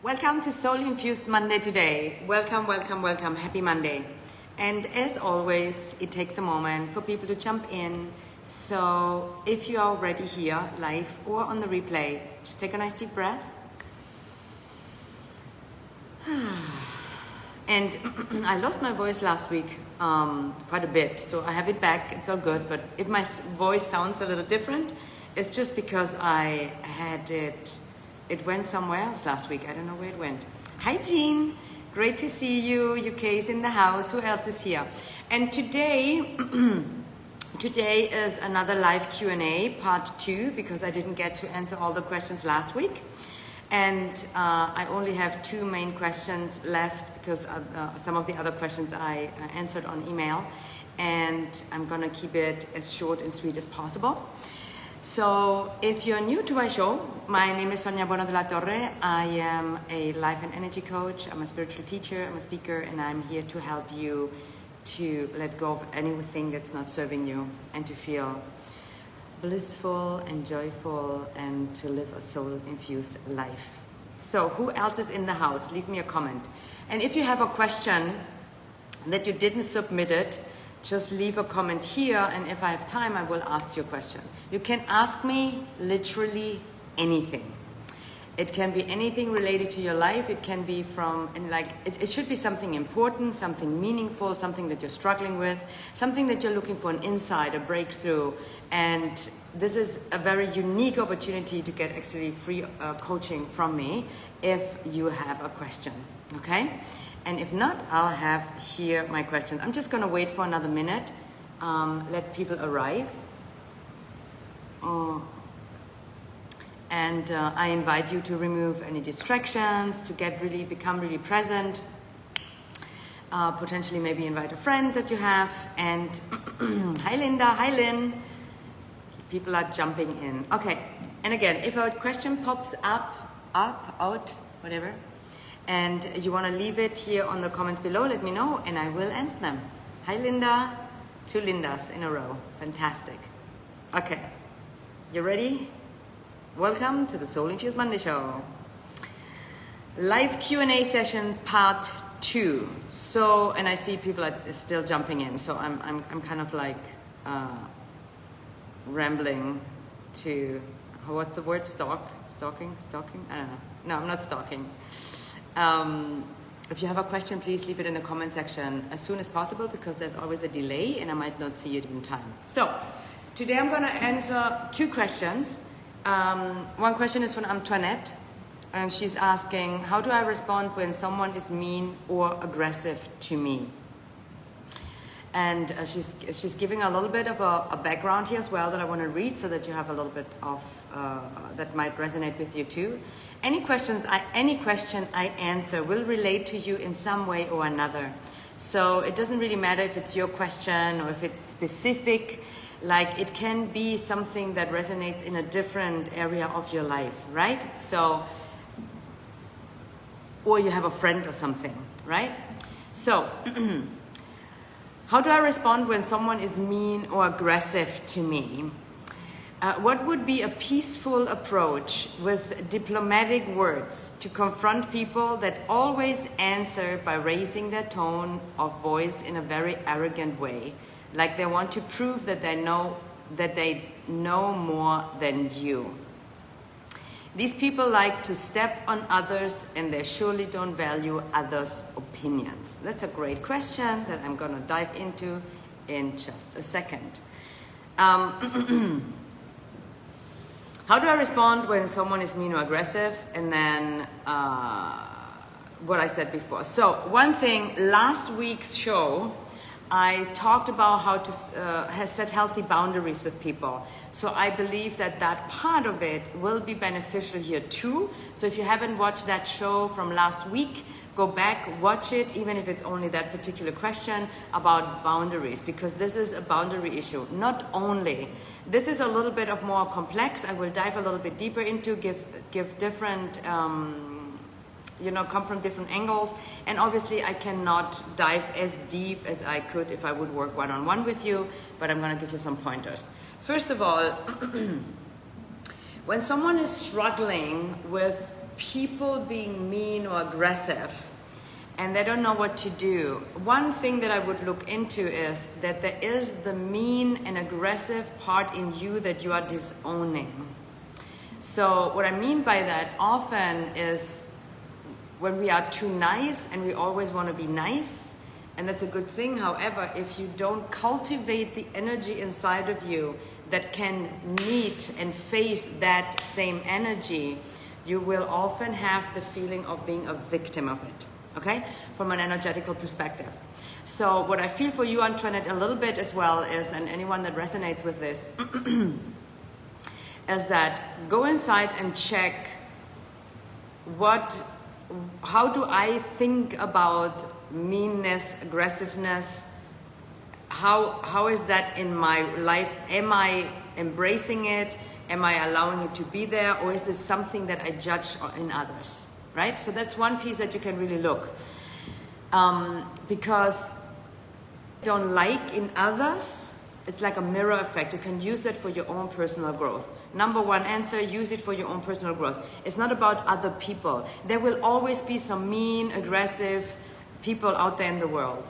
Welcome to Soul Infused Monday today. Welcome, welcome, welcome. Happy Monday. And as always, it takes a moment for people to jump in. So if you are already here, live or on the replay, just take a nice deep breath. And I lost my voice last week quite a bit, so I have it back. It's all good. But if my voice sounds a little different, it's just because I had it went somewhere else last week. I don't know where it went. Hi, Jean. Great to see you. UK is in the house. Who else is here? And today, today is another live Q&A, part 2, because I didn't get to answer all the questions last week. And I only have 2 main questions left because some of the other questions I answered on email. And I'm going to keep it as short and sweet as possible. So if you're new to my show, my name is Sonia Bono de la Torre. I am a life and energy coach. I'm a spiritual teacher. I'm a speaker, and I'm here to help you to let go of anything that's not serving you and to feel blissful and joyful and to live a soul-infused life. So who else is in the house? Leave me a comment. And if you have a question that you didn't submit it, just leave a comment here, and if I have time, I will ask you a question. You can ask me literally anything. It can be anything related to your life. It can be from, and like, it should be something important, something meaningful, something that you're struggling with, something that you're looking for an insight, a breakthrough. And this is a very unique opportunity to get actually free coaching from me if you have a question, okay? And if not, I'll have here my questions. I'm just gonna wait for another minute, let people arrive. And I invite you to remove any distractions, to become really present. Potentially maybe invite a friend that you have. And hi Linda, hi Lynn. People are jumping in. Okay, and again, if a question pops up, out, whatever, and you want to leave it here on the comments below, let me know and I will answer them. Hi Linda. 2 Lindas in a row. Fantastic. Okay, you ready? Welcome to the Soul Infused Monday Show. Live Q&A session part 2. So, and I see people are still jumping in, so I'm kind of like rambling to, what's the word? Stalking? I don't know. No, I'm not stalking. If you have a question, please leave it in the comment section as soon as possible because there's always a delay and I might not see it in time. So today I'm going to answer 2 questions. One question is from Antoinette, and she's asking, how do I respond when someone is mean or aggressive to me? And she's giving a little bit of a background here as well that I want to read so that you have a little bit of that might resonate with you too. Any question I answer will relate to you in some way or another. So it doesn't really matter if it's your question or if it's specific. Like, it can be something that resonates in a different area of your life, right? So, or you have a friend or something, right? So, how do I respond when someone is mean or aggressive to me? What would be a peaceful approach with diplomatic words to confront people that always answer by raising their tone of voice in a very arrogant way? Like they want to prove that they know more than you. These people like to step on others and they surely don't value others' opinions. That's a great question that I'm going to dive into in just a second. How do I respond when someone is mean or aggressive? And then what I said before. So one thing, last week's show, I talked about how to set healthy boundaries with people. So I believe that part of it will be beneficial here too. So if you haven't watched that show from last week, go back, watch it, even if it's only that particular question about boundaries, because this is a boundary issue. Not only, this is a little bit of more complex. I will dive a little bit deeper into, give different come from different angles, and obviously I cannot dive as deep as I could if I would work one-on-one with you, but I'm going to give you some pointers. First of all, when someone is struggling with people being mean or aggressive and they don't know what to do, one thing that I would look into is that there is the mean and aggressive part in you that you are disowning. So what I mean by that often is when we are too nice and we always want to be nice, and that's a good thing. However, if you don't cultivate the energy inside of you that can meet and face that same energy, you will often have the feeling of being a victim of it, okay? From an energetical perspective. So what I feel for you, Antoinette, a little bit as well is, and anyone that resonates with this, is that go inside and check how do I think about meanness, aggressiveness? How is that in my life? Am I embracing it? Am I allowing it to be there? Or is this something that I judge in others, right? So that's one piece that you can really look. Because don't like in others, it's like a mirror effect. You can use it for your own personal growth. Number one answer, use it for your own personal growth. It's not about other people. There will always be some mean, aggressive people out there in the world.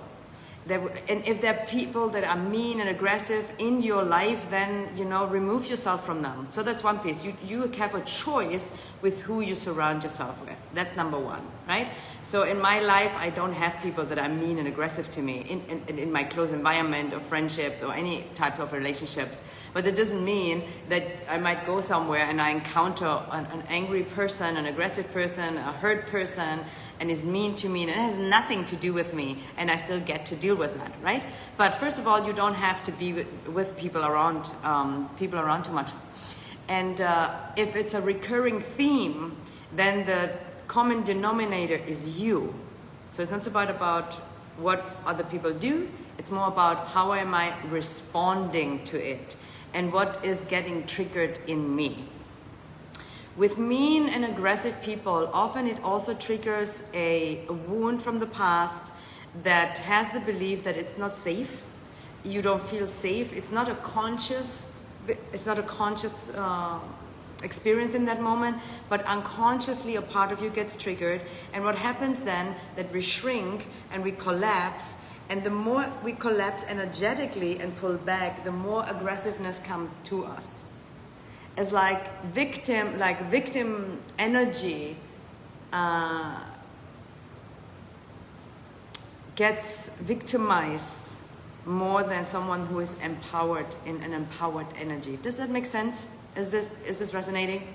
And if there are people that are mean and aggressive in your life, then, remove yourself from them. So that's one piece. You have a choice with who you surround yourself with. That's number one, right? So in my life, I don't have people that are mean and aggressive to me in my close environment or friendships or any type of relationships. But it doesn't mean that I might go somewhere and I encounter an angry person, an aggressive person, a hurt person, and is mean to me, and it has nothing to do with me, and I still get to deal with that, right? But first of all, you don't have to be with people around too much. And if it's a recurring theme, then the common denominator is you. So it's not about what other people do, it's more about how am I responding to it, and what is getting triggered in me. With mean and aggressive people, often it also triggers a wound from the past that has the belief that it's not safe. You don't feel safe. It's not a conscious experience in that moment, but unconsciously a part of you gets triggered. And what happens then, that we shrink and we collapse. And the more we collapse energetically and pull back, the more aggressiveness comes to us. As victim energy gets victimized more than someone who is empowered in an empowered energy. Does that make sense? Is this resonating?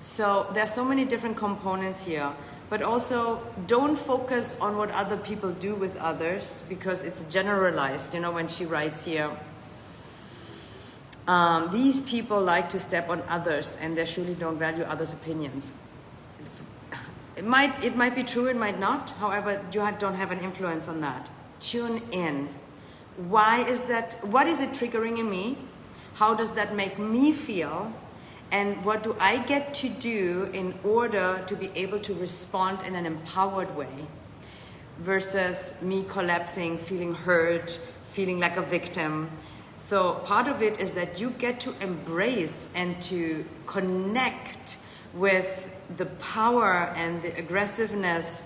So there are so many different components here, but also don't focus on what other people do with others, because it's generalized. When she writes here, these people like to step on others and they surely don't value others' opinions. It might be true, it might not. However, you don't have an influence on that. Tune in. Why is that? What is it triggering in me? How does that make me feel? And what do I get to do in order to be able to respond in an empowered way? Versus me collapsing, feeling hurt, feeling like a victim. So part of it is that you get to embrace and to connect with the power and the aggressiveness.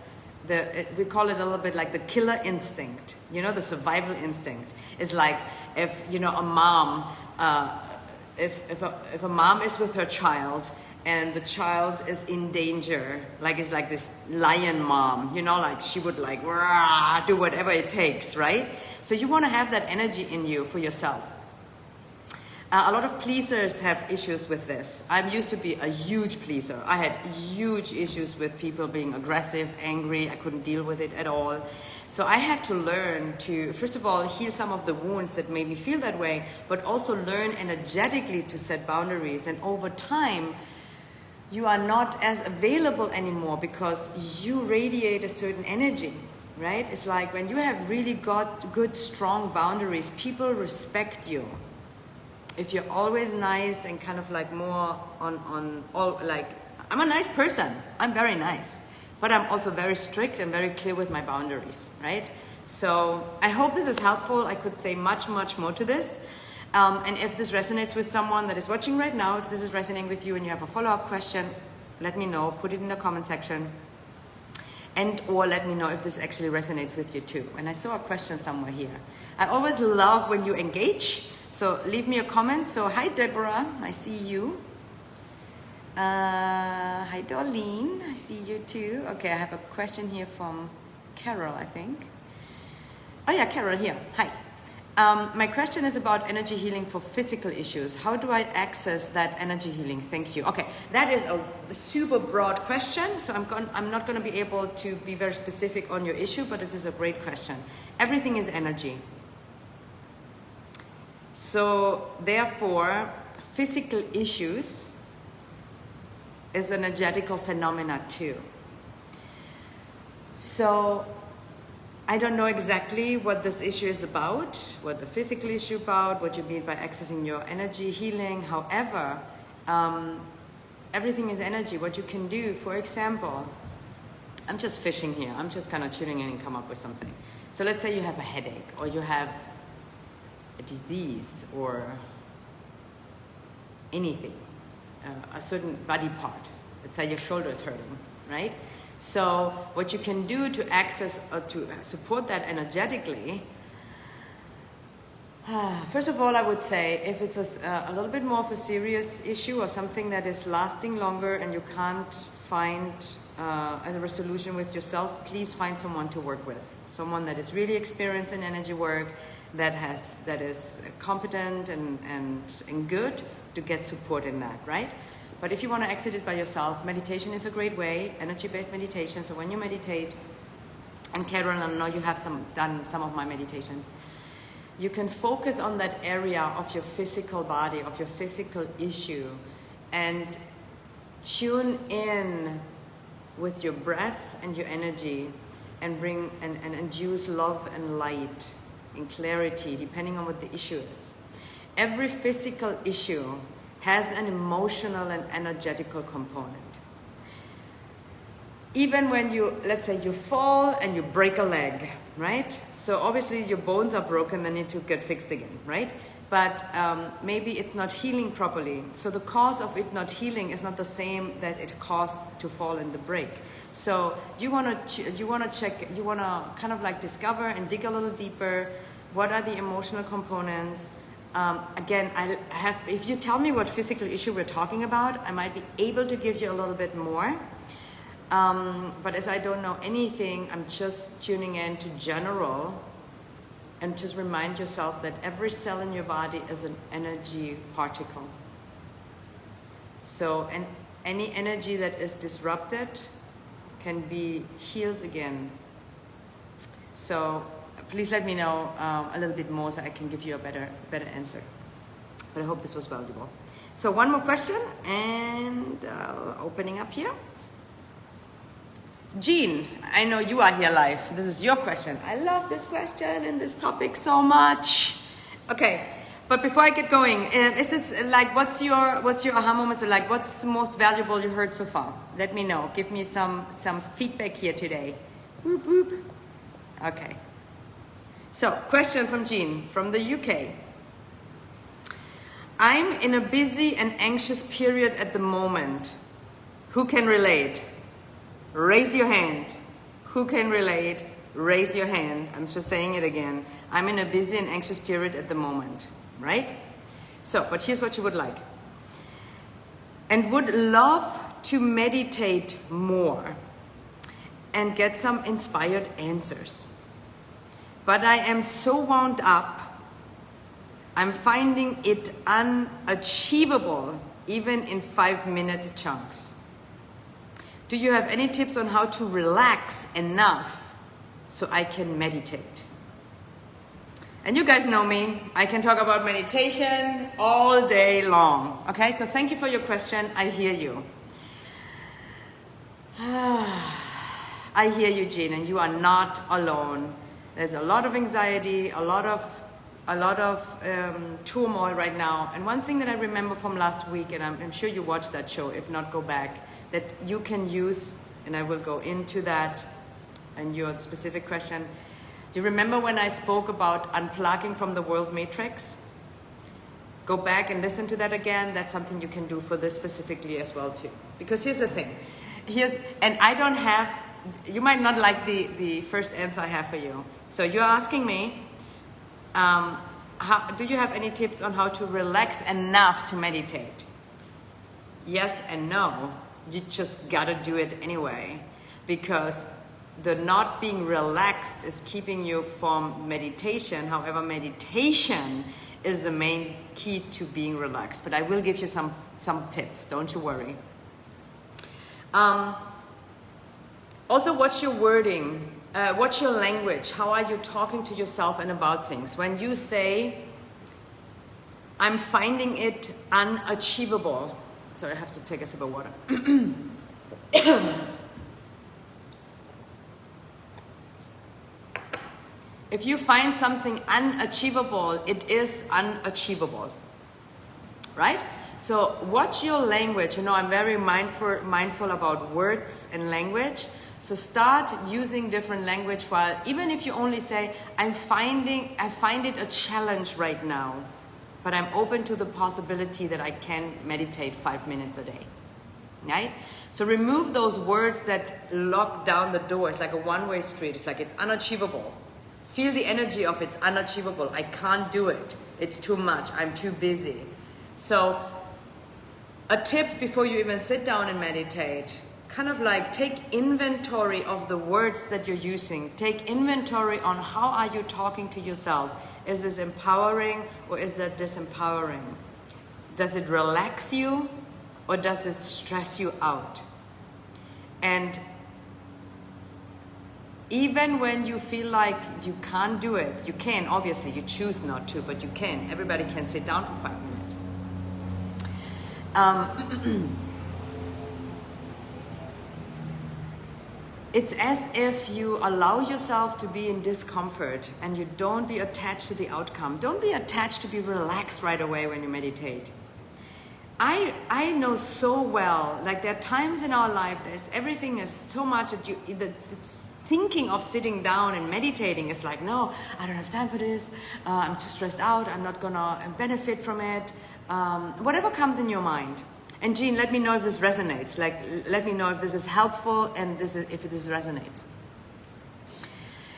We call it a little bit like the killer instinct, the survival instinct. It's like if, a mom, if a mom is with her child and the child is in danger, it's like this lion mom, she would rah, do whatever it takes, right? So you want to have that energy in you for yourself. A lot of pleasers have issues with this. I used to be a huge pleaser. I had huge issues with people being aggressive, angry. I couldn't deal with it at all. So I had to learn to, first of all, heal some of the wounds that made me feel that way, but also learn energetically to set boundaries. And over time, you are not as available anymore because you radiate a certain energy, right? It's like when you have really got good, strong boundaries, people respect you. If you're always nice and kind of more I'm a nice person. I'm very nice, but I'm also very strict and very clear with my boundaries, right? So I hope this is helpful. I could say much, much more to this. And if this resonates with someone that is watching right now, if this is resonating with you and you have a follow-up question, let me know, put it in the comment section. And or let me know if this actually resonates with you too. And I saw a question somewhere here. I always love when you engage. So leave me a comment. So hi Deborah, I see you. Hi Darlene, I see you too. Okay, I have a question here from Carol, I think. Oh yeah, Carol here, hi. My question is about energy healing for physical issues. How do I access that energy healing? Thank you. Okay, that is a super broad question, so I'm not going to be able to be very specific on your issue, but it is a great question. Everything is energy. So therefore, physical issues is an energetical phenomena too. So I don't know exactly what this issue is about, what the physical issue about, what you mean by accessing your energy healing. However, everything is energy. What you can do, for example, I'm just fishing here. I'm just kind of tuning in and come up with something. So let's say you have a headache, or you have a disease, or anything, a certain body part. Let's say your shoulder is hurting, right? So what you can do to access or to support that energetically, first of all, I would say if it's a little bit more of a serious issue or something that is lasting longer and you can't find a resolution with yourself, please find someone to work with. Someone that is really experienced in energy work, that is competent and good to get support in that, right? But if you want to exit it by yourself, meditation is a great way, energy-based meditation. So when you meditate, and Carol, I know you have done some of my meditations, you can focus on that area of your physical body, of your physical issue, and tune in with your breath and your energy, and bring and induce love and light and clarity, depending on what the issue is. Every physical issue has an emotional and energetical component. Even when you, let's say you fall and you break a leg, right? So obviously your bones are broken, they need to get fixed again, right? But maybe it's not healing properly. So the cause of it not healing is not the same that it caused to fall and the break. So you wanna kind of like discover and dig a little deeper. What are the emotional components? Again, if you tell me what physical issue we're talking about, I might be able to give you a little bit more. But as I don't know anything, I'm just tuning in to general, and just remind yourself that every cell in your body is an energy particle. So, and any energy that is disrupted can be healed again. So please let me know a little bit more so I can give you a better answer. But I hope this was valuable. So one more question, and opening up here. Jean, I know you are here live. This is your question. I love this question and this topic so much. Okay, but before I get going, is this like, what's your aha moments, or like, what's the most valuable you heard so far? Let me know. Give me some feedback here today. Whoop, whoop. Okay. So, question from Jean from the UK. I'm in a busy and anxious period at the moment. Who can relate? Raise your hand. Who can relate? Raise your hand. I'm just saying it again. I'm in a busy and anxious period at the moment, right? So, but here's what you would like. And would love to meditate more and get some inspired answers. But I am so wound up, I'm finding it unachievable, even in 5-minute chunks. Do you have any tips on how to relax enough so I can meditate? And you guys know me, I can talk about meditation all day long. Okay, so thank you for your question, I hear you. I hear you, Jean, and you are not alone. There's a lot of anxiety, a lot of turmoil right now. And one thing that I remember from last week, and I'm sure you watched that show, if not, go back, that you can use, and I will go into that and your specific question. Do you remember when I spoke about unplugging from the world matrix? go back and listen to that again. That's something you can do for this specifically as well too. Because here's the thing. And I don't have, you might not like the first answer I have for you. So you're asking me, do you have any tips on how to relax enough to meditate? Yes and no. You just gotta do it anyway, because the not being relaxed is keeping you from meditation. However, meditation is the main key to being relaxed. But I will give you some tips, don't you worry. Also, what's your wording? What's your language? How are you talking to yourself and about things? When you say, I'm finding it unachievable. Sorry, I have to take a sip of water. If you find something unachievable, it is unachievable, right? So what's your language? You know, I'm very mindful about words and language. So start using different language while, even if you only say, I find it a challenge right now, but I'm open to the possibility that I can meditate 5 minutes a day, right? So remove those words that lock down the door. It's like a one-way street. It's like it's unachievable. Feel the energy of it's unachievable. I can't do it. It's too much. I'm too busy. So a tip before you even sit down and meditate, kind of like take inventory of the words that you're using. Take inventory on how are you talking to yourself. Is this empowering or is that disempowering? Does it relax you or does it stress you out? And even when you feel like you can't do it, you can, obviously, you choose not to, but you can. Everybody can sit down for 5 minutes. It's as if you allow yourself to be in discomfort and you don't be attached to the outcome. Don't be attached to be relaxed right away when you meditate. I know so well, like there are times in our life, everything is so much that it's thinking of sitting down and meditating is like, no, I don't have time for this. I'm too stressed out. I'm not gonna benefit from it. Whatever comes in your mind. And Jean, let me know if this resonates. Like, let me know if this is helpful and if this resonates.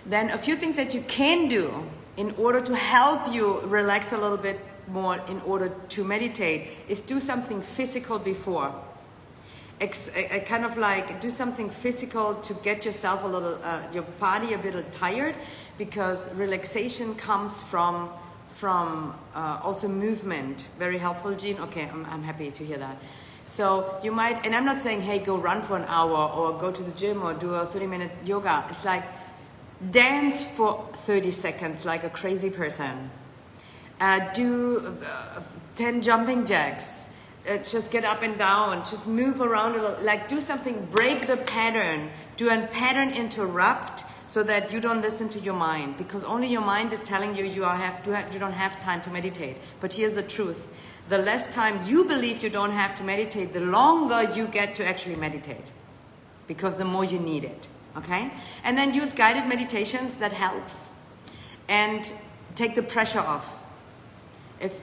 Then a few things that you can do in order to help you relax a little bit more in order to meditate is do something physical before. Kind of like do something physical to get yourself a little, your body a little tired, because relaxation comes from also movement. Very helpful, Jean. Okay, I'm happy to hear that. So you might, and I'm not saying, hey, go run for an hour or go to the gym or do a 30-minute yoga. It's like dance for 30 seconds like a crazy person. Do 10 jumping jacks. Just get up and down. Just move around a little. Like do something, break the pattern. Do a pattern interrupt, so that you don't listen to your mind, because only your mind is telling you you don't have time to meditate. But here's the truth. The less time you believe you don't have to meditate, the longer you get to actually meditate, because the more you need it, okay? And then use guided meditations, that helps. And take the pressure off. If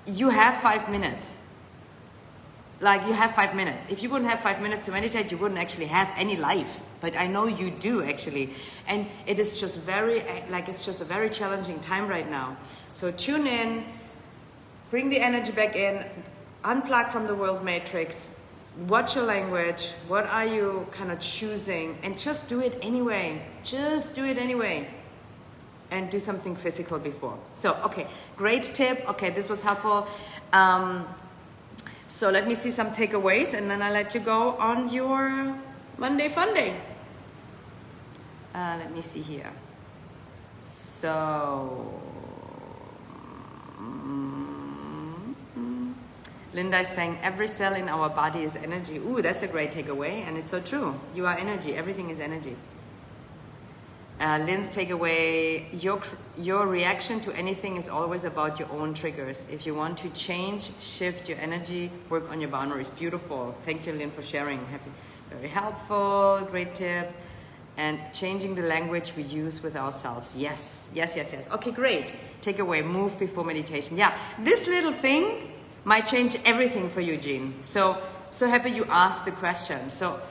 you have 5 minutes, like you have 5 minutes. If you wouldn't have 5 minutes to meditate, you wouldn't actually have any life. But I know you do actually. And it is just it's just a very challenging time right now. So tune in, bring the energy back in, unplug from the world matrix, watch your language, what are you kind of choosing, and just do it anyway. Just do it anyway. And do something physical before. So, okay, great tip. Okay, this was helpful. So let me see some takeaways and then I'll let you go on your Monday fun day. Let me see here. So, Linda is saying every cell in our body is energy. Ooh, that's a great takeaway, and it's so true. You are energy. Everything is energy. Lynn's takeaway, your reaction to anything is always about your own triggers. If you want to change, shift your energy, work on your boundaries. Beautiful. Thank you, Lynn, for sharing. Happy, very helpful, great tip. and changing the language we use with ourselves. Yes, yes, yes, yes. Okay, great. Take away, move before meditation. Yeah, this little thing might change everything for you, Jean. So happy you asked the question.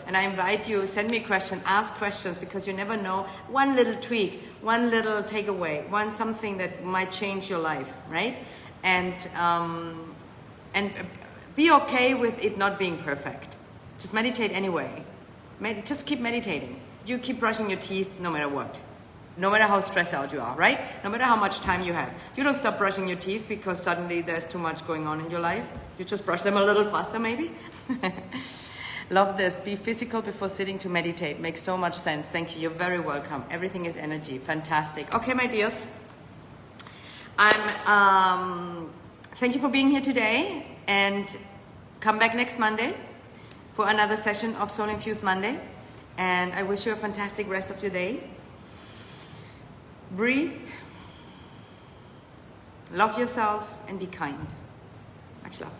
And I invite you, send me a question, ask questions, because you never know. One little tweak, one little takeaway, something that might change your life, right? And be okay with it not being perfect. Just meditate anyway. Just keep meditating. You keep brushing your teeth no matter what. No matter how stressed out you are, right? No matter how much time you have. You don't stop brushing your teeth because suddenly there's too much going on in your life. You just brush them a little faster maybe. Love this. Be physical before sitting to meditate. Makes so much sense. Thank you. You're very welcome. Everything is energy. Fantastic. Okay, my dears. Thank you for being here today, and come back next Monday for another session of Soul Infused Monday. And I wish you a fantastic rest of your day. Breathe, love yourself, and be kind. Much love.